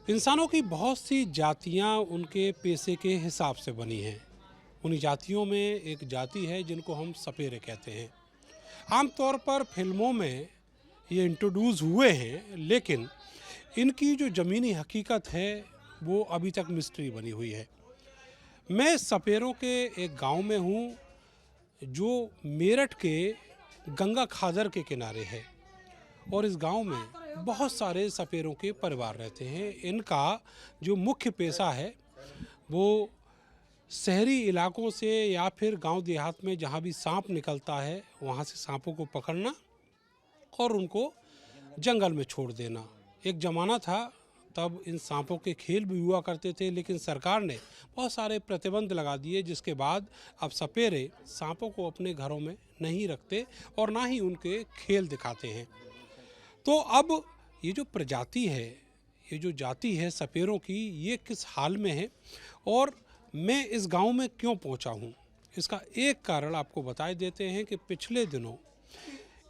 इंसानों की बहुत सी जातियां उनके पेशे के हिसाब से बनी हैं। उन्हीं जातियों में एक जाति है जिनको हम सपेरे कहते हैं। आमतौर पर फिल्मों में ये इंट्रोड्यूस हुए हैं, लेकिन इनकी जो ज़मीनी हकीकत है वो अभी तक मिस्ट्री बनी हुई है। मैं सपेरों के एक गांव में हूँ जो मेरठ के गंगा खादर के किनारे है, और इस गांव में बहुत सारे सपेरों के परिवार रहते हैं। इनका जो मुख्य पेशा है वो शहरी इलाकों से या फिर गांव देहात में जहां भी सांप निकलता है वहां से सांपों को पकड़ना और उनको जंगल में छोड़ देना। एक ज़माना था तब इन सांपों के खेल भी हुआ करते थे, लेकिन सरकार ने बहुत सारे प्रतिबंध लगा दिए, जिसके बाद अब सपेरे सांपों को अपने घरों में नहीं रखते और ना ही उनके खेल दिखाते हैं। तो अब ये जो प्रजाति है, ये जो जाति है सपेरों की, ये किस हाल में है और मैं इस गांव में क्यों पहुंचा हूं, इसका एक कारण आपको बता देते हैं कि पिछले दिनों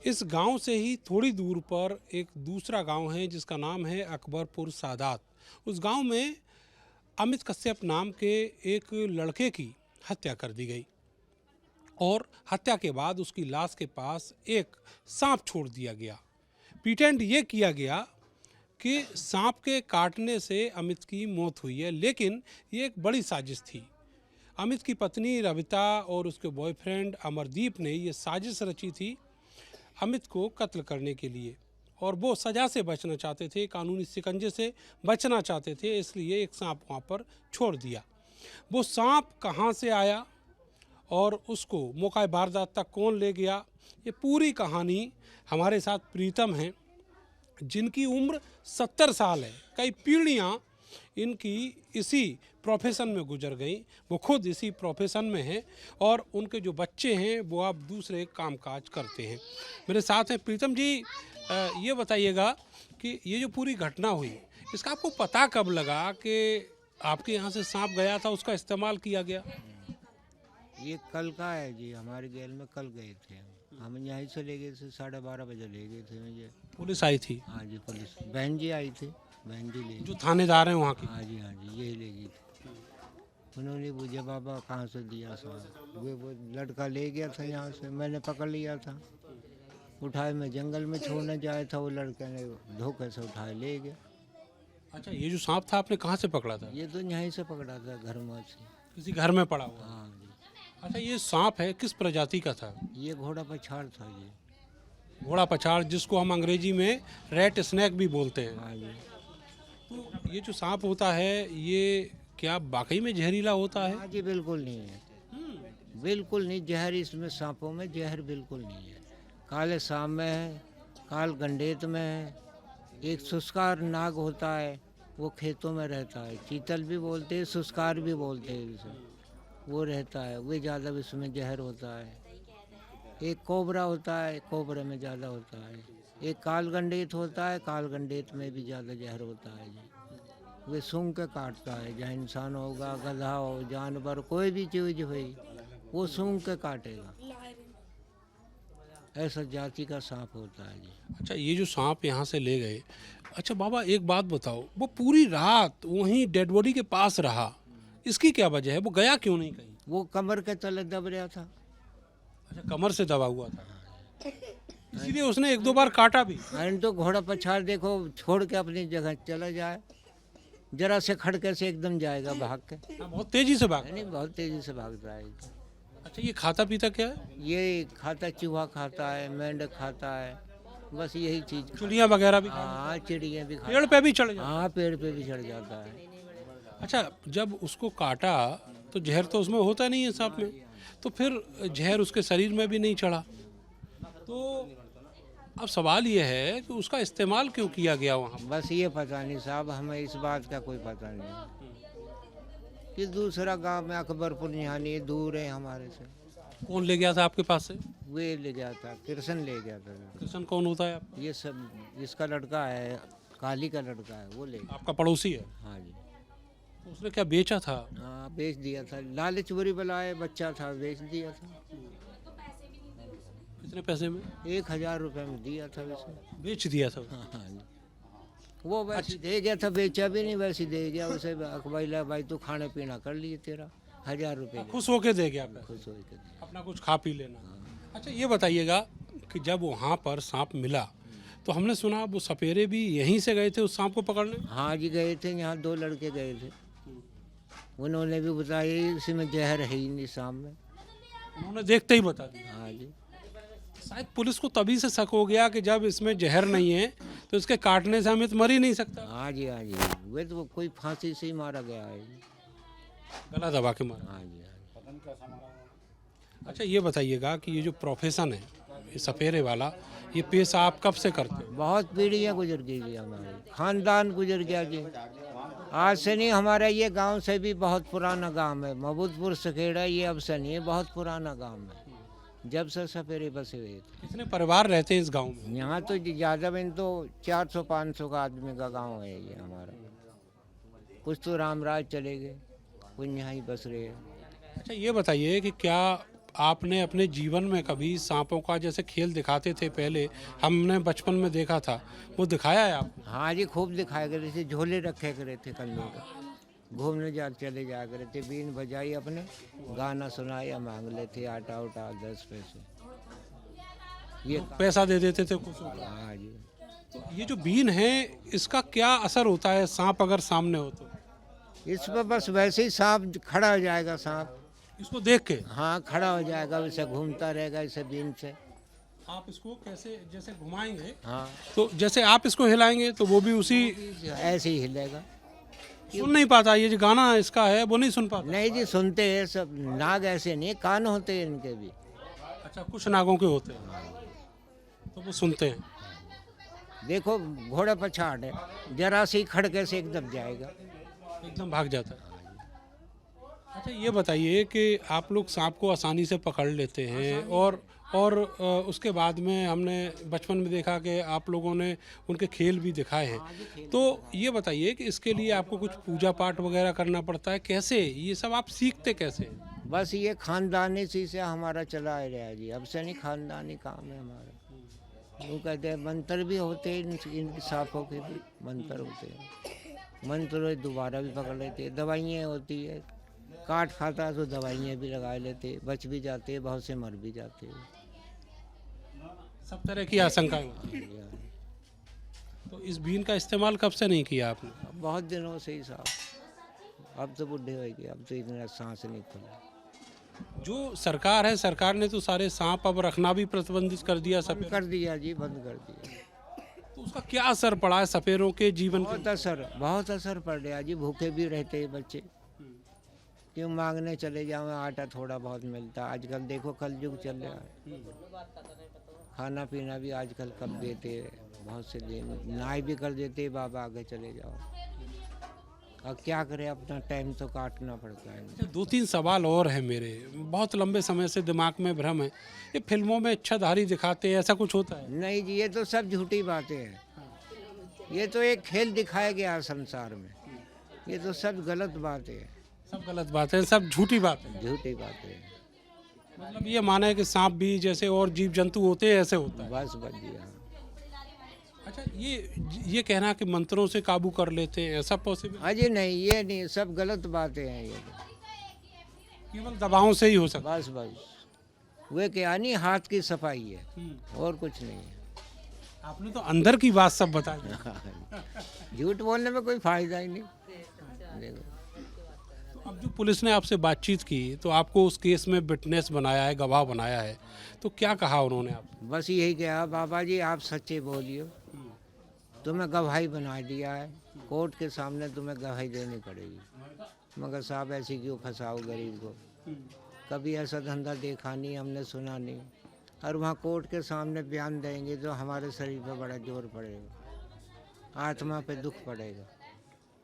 इस गांव से ही थोड़ी दूर पर एक दूसरा गांव है जिसका नाम है अकबरपुर सादात। उस गांव में अमित कश्यप नाम के एक लड़के की हत्या कर दी गई और हत्या के बाद उसकी लाश के पास एक सांप छोड़ दिया गया। प्रिटेंड ये किया गया कि सांप के काटने से अमित की मौत हुई है, लेकिन ये एक बड़ी साजिश थी। अमित की पत्नी रविता और उसके बॉयफ्रेंड अमरदीप ने ये साजिश रची थी अमित को कत्ल करने के लिए, और वो सज़ा से बचना चाहते थे, कानूनी शिकंजे से बचना चाहते थे, इसलिए एक सांप वहाँ पर छोड़ दिया। वो सांप कहाँ से आया और उसको मौका वारदात तक कौन ले गया, ये पूरी कहानी हमारे साथ प्रीतम हैं जिनकी उम्र 70 साल है। कई पीढ़ियाँ इनकी इसी प्रोफेशन में गुजर गई। वो खुद इसी प्रोफेशन में हैं और उनके जो बच्चे हैं वो अब दूसरे कामकाज करते हैं। मेरे साथ हैं प्रीतम जी। ये बताइएगा कि ये जो पूरी घटना हुई, इसका आपको पता कब लगा कि आपके यहाँ से सांप गया था, उसका इस्तेमाल किया गया? ये कल का है जी, हमारे जेल में कल गए थे हम यहीं से ले गए थे, 12:30 बजे ले गए थे मुझे। पुलिस आई थी? हाँ जी, पुलिस बहन जी आई थी, बहन जी ले जो थानेदार हैं वहाँ की? हाँ जी, हाँ जी, यही ले गई थी। उन्होंने पूछा बाबा कहाँ से दिया सांप, वो लड़का ले गया था यहाँ से, मैंने पकड़ लिया था, उठाए मैं जंगल में छोड़ने जाया था, वो लड़के ने धोखे से उठाए ले गया। अच्छा, ये जो सांप था आपने कहाँ से पकड़ा था? ये तो यहीं से पकड़ा था, घर में से। किसी घर में पड़ा हुआ? हाँ जी। अच्छा, ये सांप है किस प्रजाति का था? ये घोड़ा पछाड़ था जी। घोड़ा पछाड़, जिसको हम अंग्रेजी में रेट स्नैक भी बोलते हैं। हाँ जी। तो ये जो सांप होता है ये क्या वाकई में जहरीला होता है? हाँ जी, बिल्कुल नहीं है, बिल्कुल नहीं। जहर इसमें सांपों में जहर बिल्कुल नहीं है। काले सांप में है, काल गंडेत में है, एक सुस्कार नाग होता है, वो खेतों में रहता है, चीतल भी बोलते हैं, सुस्कार भी बोलते हैं इसे, वो रहता है, वो ज़्यादा इसमें जहर होता है। एक कोबरा होता है, कोबरे में ज़्यादा होता है। एक काल गंडेत होता है, काल गंडेत में भी ज़्यादा जहर होता है जी। वे सूंघ के काटता है, चाहे इंसान होगा, गधा हो, जानवर, कोई भी चीज़ हुई, वो सूंघ के काटेगा। ऐसा जाति का सांप होता है जी। अच्छा, ये जो सांप यहाँ से ले गए, अच्छा बाबा एक बात बताओ, वो पूरी रात वहीं डेड बॉडी के पास रहा, इसकी क्या वजह है? वो गया क्यों नहीं कहीं? वो कमर के तले दब रहा था। अच्छा, कमर से दबा हुआ था, इसीलिए उसने एक दो बार काटा भी। अरे तो घोड़ा पछाड़ देखो, छोड़ के अपनी जगह चला जाए, जरा से खड़के से एकदम जाएगा भाग के। हाँ, बहुत तेजी से भागा। नहीं, बहुत तेजी से भागता है। अच्छा, ये खाता पीता क्या है? ये खाता, चूहा खाता है, मेंढक खाता है, बस यही चीज। चिड़िया वगैरह भी? हाँ, चिड़िया भी खाता। पेड़ पे भी चढ़ जाता? हाँ, पेड़ पे भी चढ़ जाता है। अच्छा, जब उसको काटा तो जहर तो उसमें होता नहीं है सांप में, तो फिर जहर उसके शरीर में भी नहीं चढ़ा, तो अब सवाल ये है कि उसका इस्तेमाल क्यों किया गया वहाँ? बस ये पता नहीं साहब, हमें इस बात का कोई पता नहीं। कि दूसरा गांव में अकबरपुर यहाँ नहीं, दूर है हमारे से। कौन ले गया था आपके पास से? वे ले गया था, कृष्ण ले गया था। कृष्ण कौन होता है आपका? ये सब इसका लड़का है, काली का लड़का है, वो ले गया। आपका पड़ोसी है? हाँ जी। तो उसने क्या बेचा था? हाँ, बेच दिया था, लालच बुरी बलाए, बच्चा था, बेच दिया था। कितने पैसे में? 1000 रुपये में दिया था उसे। बेच दिया था? हाँ हाँ जी। वो वैसे दे गया था, बेचा भी नहीं, वैसे दे गया उसे। भाई ला भाई तू खाने पीना कर लिए तेरा 1000 रुपये खुश होके दे गया पैसा, खुश हो के दे। अपना कुछ खा पी लेना। अच्छा ये बताइएगा कि जब वहाँ पर सांप मिला तो हमने सुना वो सपेरे भी यहीं से गए थे उस सांप को पकड़ने। हाँ जी गए थे, यहाँ 2 लड़के गए थे, उन्होंने भी बताया इसी में जहर है ही नहीं सांप में। उन्होंने देखते ही बता दिया। हाँ जी। शायद पुलिस को तभी से शक हो गया कि जब इसमें जहर नहीं है तो इसके काटने से हमें तो मर ही नहीं सकता। हाँ जी, हाँ जी, वे तो कोई फांसी से ही मारा गया है। गला दबा के मारा। हाँ जी, हाँ जी। अच्छा ये बताइएगा कि ये जो प्रोफेशन है ये सपेरे वाला, ये पेशा आप कब से करते हैं? बहुत पीढ़ियाँ गुजर गई जी, हमारी खानदान गुजर गया जी। आज से नहीं, हमारा ये गांव से भी बहुत पुराना गांव है, महबूबपुर सखेड़ा, ये अब से नहीं है, बहुत पुराना गांव है, जब से सपेरे बसे हुए थे। कितने परिवार रहते हैं इस गांव में? यहाँ तो ज़्यादा में तो 400-500 का आदमी का गांव है ये हमारा। कुछ तो रामराज चले गए, कुछ यहाँ ही बस रहे हैं। अच्छा ये बताइए कि क्या आपने अपने जीवन में कभी सांपों का जैसे खेल दिखाते थे पहले, हमने बचपन में देखा था, वो दिखाया है आपको? हाँ जी, खूब दिखाया करे थे, झोले रखे करे थे कंधों पर, घूमने चले जाया करे थे, बीन बजाई अपने, गाना सुनाया, मांग लेते आटा उटा 10 पैसे, ये पैसा दे देते थे कुछ? हाँ जी। तो ये जो बीन है इसका क्या असर होता है सांप अगर सामने हो तो? इस पर बस वैसे ही सांप खड़ा हो जाएगा, सांप इसको देख के हाँ खड़ा हो जाएगा, वैसे घूमता रहेगा इसे बीन से। आप इसको कैसे जैसे घुमाएंगे हाँ, तो जैसे आप इसको हिलाएंगे तो वो भी उसी ऐसे ही हिलेगा। सुन नहीं पाता, ये जो गाना इसका है वो नहीं सुन पाता? नहीं जी, सुनते हैं सब, नाग ऐसे नहीं, कान होते हैं इनके भी। अच्छा कुछ नागों के होते हैं तो वो सुनते हैं। देखो घोड़े पर छाट है, जरा सी खड़के से एकदम जाएगा, एकदम भाग जाता है। अच्छा ये बताइए कि आप लोग सांप को आसानी से पकड़ लेते हैं और उसके बाद में हमने बचपन में देखा कि आप लोगों ने उनके खेल भी दिखाए हैं, तो ये बताइए कि इसके लिए आपको कुछ पूजा पाठ वगैरह करना पड़ता है, कैसे ये सब आप सीखते कैसे? बस ये खानदानी सी से हमारा चला आ रहा है जी, अब से नहीं, खानदानी काम है हमारा। वो कहते हैं मंत्र भी होते हैं, इन सांपों के भी मंत्र होते हैं, मंत्र दोबारा भी पकड़ लेते हैं। दवाइयाँ होती है, काट खाता है तो दवाइयाँ भी लगा लेते, बच भी जाते हैं, बहुत से मर भी जाते हैं। सब तरह की आशंकाएं होती हैं। तो इस बीन का इस्तेमाल कब से नहीं किया आपने? बहुत दिनों से ही साहब, अब तो बुढ़े हो गए, अब तो इतना सांस नहीं खुला। जो सरकार है, सरकार ने तो सारे सांप अब रखना भी प्रतिबंधित कर दिया सब। कर दिया जी, बंद कर दिया। तो उसका क्या असर पड़ा है सपेरों के जीवन पे? बहुत असर पड़ रहा जी, भूखे भी रहते हैं बच्चे, क्यों मांगने चले जाओ, आटा थोड़ा बहुत मिलता। आजकल देखो कल युग चल रहा है, खाना पीना भी आजकल कब देते हैं, बहुत से दिन नाई भी कर देते हैं, बाबा आगे चले जाओ। अब क्या करें, अपना टाइम तो काटना पड़ता है। 2-3 सवाल और हैं मेरे, बहुत लंबे समय से दिमाग में भ्रम है, ये फिल्मों में इच्छाधारी दिखाते हैं, ऐसा कुछ होता है? नहीं जी, ये तो सब झूठी बातें हैं, ये तो एक खेल दिखाया गया है संसार में, ये तो सब गलत बातें हैं। सब गलत बात है, सब झूठी बात है। झूठी बातें हैं, मतलब ये माना है कि सांप भी जैसे और जीव जंतु होते हैं ऐसे होता है। बस जी। हाँ, अच्छा ये कहना कि मंत्रों से काबू कर लेते हैं, ऐसा पॉसिबल? अजी नहीं, ये नहीं, सब गलत बातें हैं, ये केवल दबावों से ही हो सकता बस वे क्या नहीं, हाथ की सफाई है, और कुछ नहीं है। आपने तो अंदर की बात सब बता दी। झूठ बोलने में कोई फायदा ही नहीं। देखो, तो अब जो पुलिस ने आपसे बातचीत की तो आपको उस केस में विटनेस बनाया है, गवाह बनाया है, तो क्या कहा उन्होंने आपसे? बस यही कहा, बाबा जी आप सच्चे बोलिए, तुम्हें गवाही बना दिया है, कोर्ट के सामने तुम्हें गवाही देनी पड़ेगी। मगर साहब ऐसे क्यों फंसाओ गरीब को, कभी ऐसा धंधा देखा नहीं, हमने सुना नहीं, और वहाँ कोर्ट के सामने बयान देंगे तो हमारे शरीर पर बड़ा जोर पड़ेगा, आत्मा पे दुख पड़ेगा,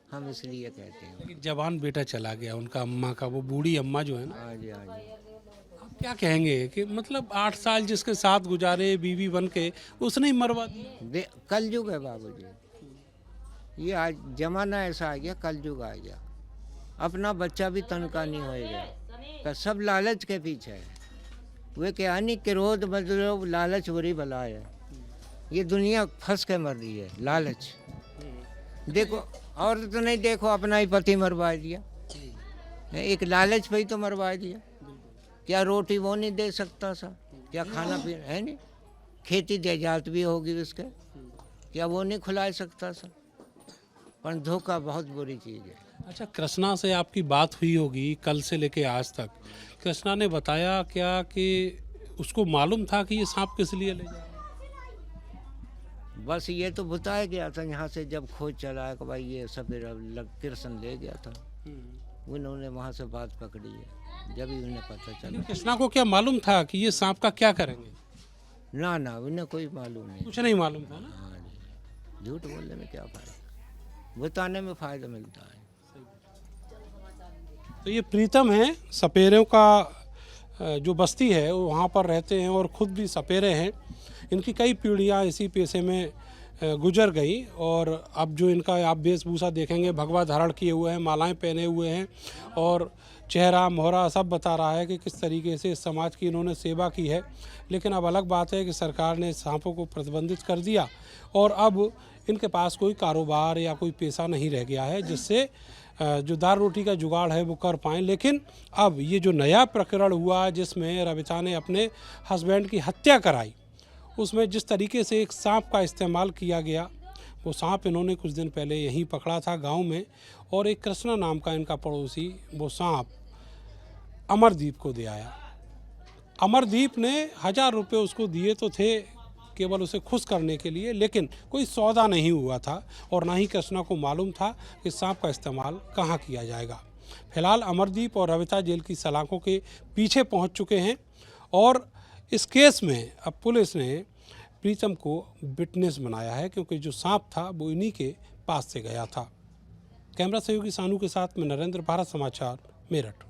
हम इसलिए कहते हैं। लेकिन जवान बेटा चला गया उनका, अम्मा का, वो बूढ़ी अम्मा जो है ना, हाँ जी, हाँ जी। आप क्या कहेंगे कि मतलब 8 साल जिसके साथ गुजारे बीवी बन के, उसने ही मरवा दिया? कलयुग है बाबूजी, ये आज जमाना ऐसा आ गया, कलयुग आ गया, अपना बच्चा भी तनका नहीं होएगा, तो सब लालच के पीछे है। वे क्या नहीं, क्रोध मतलब लालच बुरी बला है, ये दुनिया फंस के मर रही है, लालच। देखो और तो नहीं, देखो अपना ही पति मरवा दिया, एक लालच पे ही तो मरवा दिया। क्या रोटी वो नहीं दे सकता सा, क्या खाना पीना है नहीं, खेती जायदाद भी होगी उसके, क्या वो नहीं खिला सकता सा। पर धोखा बहुत बुरी चीज़ है। अच्छा, कृष्णा से आपकी बात हुई होगी कल से लेके आज तक। कृष्णा ने बताया क्या कि उसको मालूम था कि ये सांप किस लिए ले जाए? बस ये तो बताया गया था यहाँ से जब खोज चला कि भाई ये सब कृष्ण ले गया था, उन्होंने वहाँ से बात पकड़ी है, जब ही उन्हें पता चला। कृष्णा को क्या मालूम था कि ये सांप का क्या करेंगे? ना ना, उन्हें कोई मालूम नहीं। कुछ नहीं मालूम था ना। हाँ जी, झूठ बोलने में क्या फायदा, बताने में फ़ायदा मिलता है। तो ये प्रीतम है, सपेरों का जो बस्ती है वो वहाँ पर रहते हैं और ख़ुद भी सपेरे हैं। इनकी कई पीढ़ियाँ इसी पेशे में गुजर गई और अब जो इनका आप वेशभूषा देखेंगे, भगवा धारण किए हुए हैं, मालाएं पहने हुए हैं और चेहरा मोहरा सब बता रहा है कि किस तरीके से समाज की इन्होंने सेवा की है। लेकिन अब अलग बात है कि सरकार ने सांपों को प्रतिबंधित कर दिया और अब इनके पास कोई कारोबार या कोई पेशा नहीं रह गया है जिससे जो दाल रोटी का जुगाड़ है वो कर पाएँ। लेकिन अब ये जो नया प्रकरण हुआ जिसमें रविता ने अपने हस्बैंड की हत्या कराई, उसमें जिस तरीके से एक सांप का इस्तेमाल किया गया, वो सांप इन्होंने कुछ दिन पहले यहीं पकड़ा था गांव में और एक कृष्णा नाम का इनका पड़ोसी वो सांप अमरदीप को दे आया। अमरदीप ने 1000 रुपये उसको दिए तो थे केवल उसे खुश करने के लिए, लेकिन कोई सौदा नहीं हुआ था और ना ही कृष्णा को मालूम था कि सांप का इस्तेमाल कहाँ किया जाएगा। फिलहाल अमरदीप और रविता जेल की सलाखों के पीछे पहुँच चुके हैं और इस केस में अब पुलिस ने प्रीतम को विटनेस बनाया है क्योंकि जो सांप था वो इन्हीं के पास से गया था। कैमरा सहयोगी सानू के साथ में नरेंद्र, भारत समाचार, मेरठ।